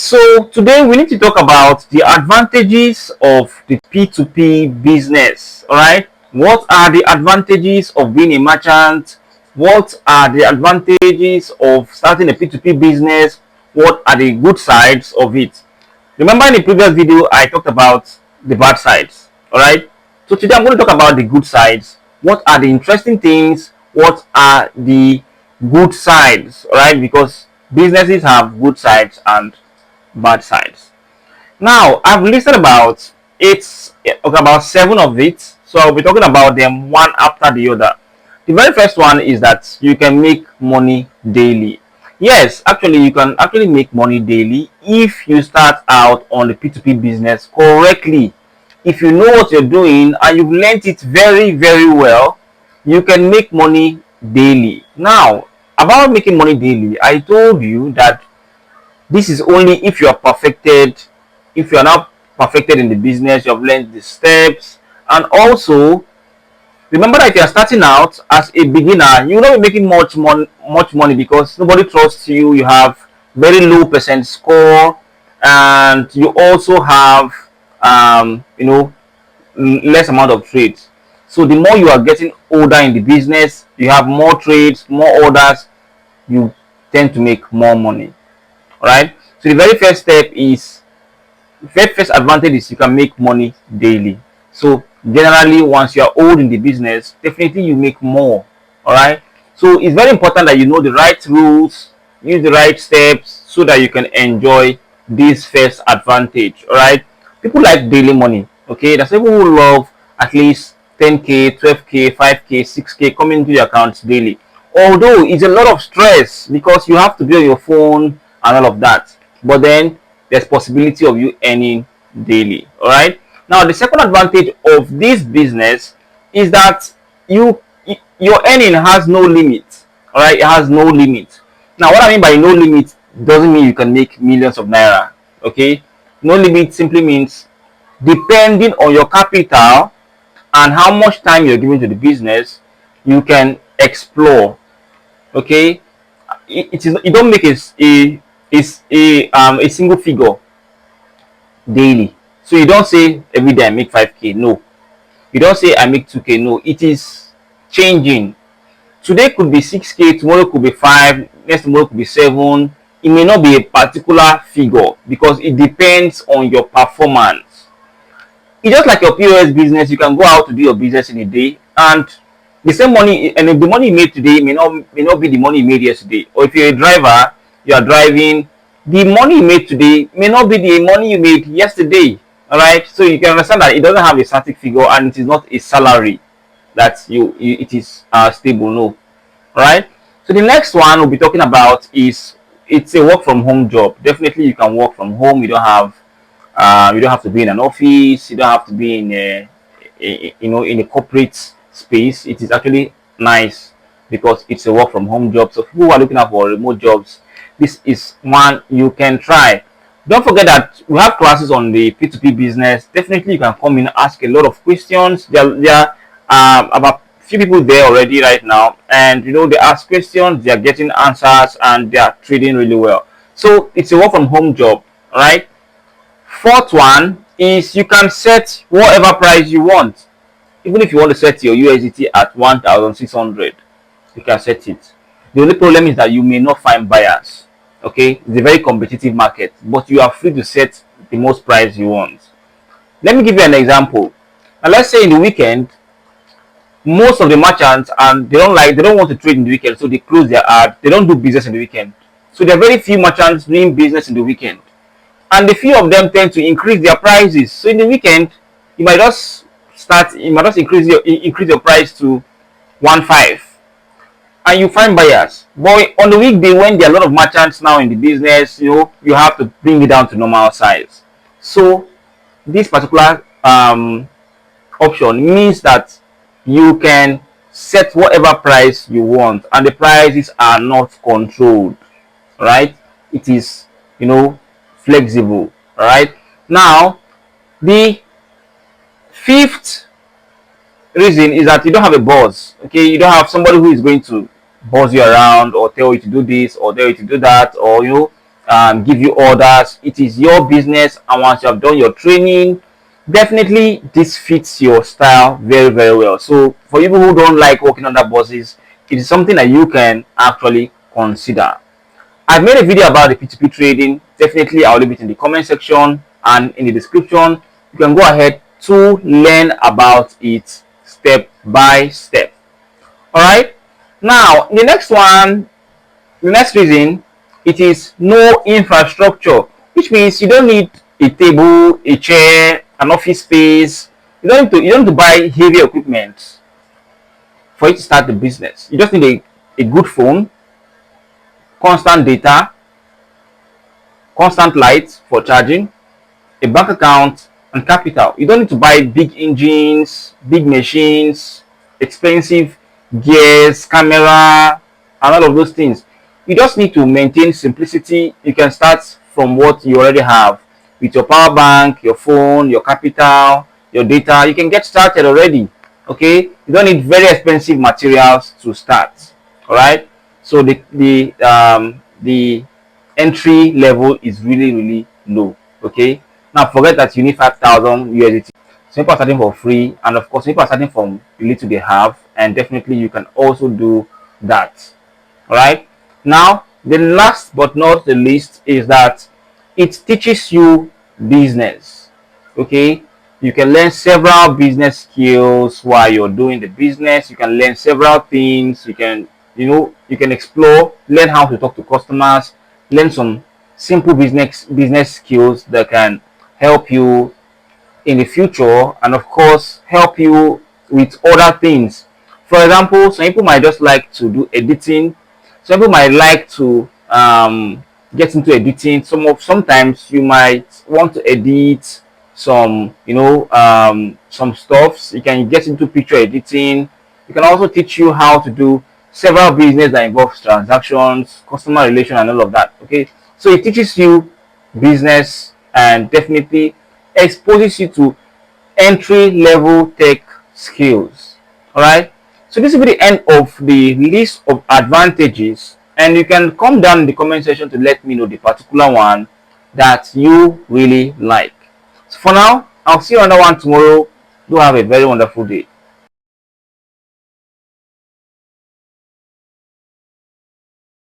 So today we need to talk about the advantages of the P2P business. All right, what are the advantages of being a merchant? What are the advantages of starting a P2P business? What are the good sides of it? Remember in the previous video I talked about the bad sides. All right, so today I'm going to talk about the good sides. What are the interesting things? What are the good sides? All right, because businesses have good sides and bad sides. Now, I've listed about about seven of it. So I'll be talking about them one after the other. The very first one is that you can make money daily. Yes, actually, you can actually make money daily if you start out on the P2P business correctly. If you know what you're doing and you've learned it very, very well, you can make money daily. Now, about making money daily, I told you that this is only if you are perfected, if you are now perfected in the business, you have learned the steps, and also remember that if you are starting out as a beginner, you will not be making much money because nobody trusts you. You have very low percent score, and you also have less amount of trades. So the more you are getting older in the business, you have more trades, more orders, you tend to make more money. All right, so the very first step is very first advantage is you can make money daily. So generally once you are old in the business, definitely you make more. All right, so it's very important that you know the right rules, use the right steps so that you can enjoy this first advantage. All right, people like daily money. Okay, there's people who love at least 10k, 12k, 5k, 6k coming into your accounts daily, although it's a lot of stress because you have to be on your phone and all of that, but then there's possibility of you earning daily. All right, now the second advantage of this business is that your earning has no limit. All right, it has no limit. Now what I mean by no limit doesn't mean you can make millions of naira. Okay, no limit simply means depending on your capital and how much time you're giving to the business, you can explore. Okay, it is, you don't make a single figure daily. So you don't say every day I make 5k. No, you don't say I make 2k. No, it is changing. Today could be 6k, tomorrow could be 5, next tomorrow could be 7. It may not be a particular figure because it depends on your performance. It's just like your POS business. You can go out to do your business in a day, and the same money, and if the money you made today may not be the money you made yesterday. Or if you're a driver, you are driving, the money you made today may not be the money you made yesterday. All right, so you can understand that it doesn't have a static figure and it is not a salary that it is stable. No. All right, so the next one we'll be talking about is it's a work from home job. Definitely you can work from home. You don't have to be in an office. You don't have to be in in a corporate space. It is actually nice because it's a work from home job. So people who are looking out for remote jobs, this is one you can try. Don't forget that we have classes on the P2P business. Definitely you can come in, ask a lot of questions. There are about few people there already right now, and they ask questions, they are getting answers, and they are trading really well. So it's a work from home job. All right, fourth one is you can set whatever price you want. Even if you want to set your USDT at 1,600, you can set it. The only problem is that you may not find buyers. Okay, it's a very competitive market, but you are free to set the most price you want. Let me give you an example. Now let's say in the weekend, most of the merchants, and they don't want to trade in the weekend, so they close their ad. They don't do business in the weekend. So there are very few merchants doing business in the weekend, and the few of them tend to increase their prices. So in the weekend, you might just increase your price to 1.5, and you find buyers. But on the weekday, when there are a lot of merchants now in the business, you have to bring it down to normal size. So this particular option means that you can set whatever price you want, and the prices are not controlled. Right, it is flexible. All right, now the fifth reason is that you don't have a boss. Okay, you don't have somebody who is going to boss you around or tell you to do this or tell you to do that, or give you orders. It is your business, and once you have done your training, definitely this fits your style very, very well. So for people who don't like working under bosses, it is something that you can actually consider. I've made a video about the P2P trading. Definitely, I'll leave it in the comment section and in the description. You can go ahead to learn about it step by step. All right. Now, the next one, the next reason, it is no infrastructure, which means you don't need a table, a chair, an office space. You don't need to buy heavy equipment for you to start the business. You just need a good phone, constant data, constant lights for charging, a bank account, and capital. You don't need to buy big engines, big machines, expensive gears, camera, and all of those things. You just need to maintain simplicity. You can start from what you already have with your power bank, your phone, your capital, your data. You can get started already. Okay, you don't need very expensive materials to start. All right, so the entry level is really, really low. Okay, now forget that you need 5,000 USDT. Some people are starting for free, and of course, people are starting from the little they have, and definitely you can also do that. All right, now the last but not the least is that it teaches you business. Okay, you can learn several business skills while you're doing the business. You can learn several things. You can, you can explore, learn how to talk to customers, learn some simple business skills that can help you in the future, and of course help you with other things. For example, some people might just like to do editing. Some people might like to get into editing. Sometimes you might want to edit some, some stuffs. You can get into picture editing. You can also teach you how to do several business that involves transactions, customer relation, and all of that. Okay, so it teaches you business and definitely exposes you to entry level tech skills. All right, so this will be the end of the list of advantages, and you can come down in the comment section to let me know the particular one that you really like. So for now, I'll see you on another one tomorrow. Do have a very wonderful day.